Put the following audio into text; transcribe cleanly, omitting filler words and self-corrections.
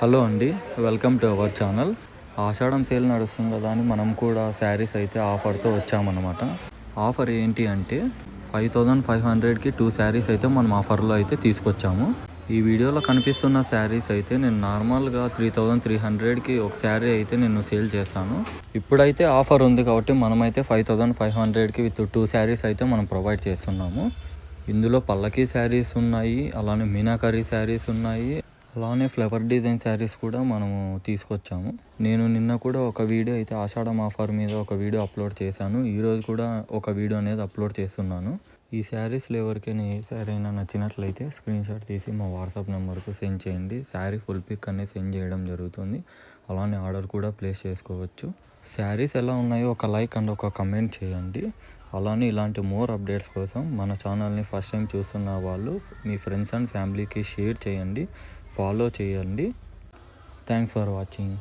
Hello అండి, welcome to our channel. Ashadham sale నడుస్తుంది కదా అని మనం కూడా శారీస్ అయితే ఆఫర్తో వచ్చామన్నమాట. ఆఫర్ ఏంటి అంటే 5500కి 2 శారీస్ అయితే మనం ఆఫర్లో అయితే తీసుకొచ్చాము. ఈ వీడియోలో కనిపిస్తున్న శారీస్ అయితే నేను నార్మల్గా 3300కి ఒక శారీ అయితే నేను సేల్ చేస్తాను. ఇప్పుడైతే ఆఫర్ ఉంది కాబట్టి మనమైతే 5500కి విత్ 2 శారీస్ అయితే మనం ప్రొవైడ్ చేస్తున్నాము. ఇందులో పల్లకీ శారీస్ ఉన్నాయి, అలానే మీనాకరీ శారీస్ ఉన్నాయి, అలానే ఫ్లవర్ డిజైన్ శారీస్ కూడా మనము తీసుకొచ్చాము. నేను నిన్న కూడా ఒక వీడియో అయితే ఆషాఢం ఆఫర్ మీద ఒక వీడియో అప్లోడ్ చేశాను. ఈరోజు కూడా ఒక వీడియో అనేది అప్లోడ్ చేస్తున్నాను. ఈ శారీస్లో ఎవరికైనా ఏ శారీ అయినా నచ్చినట్లయితే స్క్రీన్ షాట్ తీసి మా వాట్సాప్ నెంబర్కు సెండ్ చేయండి. శారీ ఫుల్ పిక్ అనేది సెండ్ చేయడం జరుగుతుంది. అలానే ఆర్డర్ కూడా ప్లేస్ చేసుకోవచ్చు. శారీస్ ఎలా ఉన్నాయో ఒక లైక్ అండ్ ఒక కమెంట్ చేయండి. అలానే ఇలాంటి మోర్ అప్డేట్స్ కోసం మన ఛానల్ని ఫస్ట్ టైం చూస్తున్న వాళ్ళు మీ ఫ్రెండ్స్ అండ్ ఫ్యామిలీకి షేర్ చేయండి, ఫాలో చేయండి. Thanks for watching.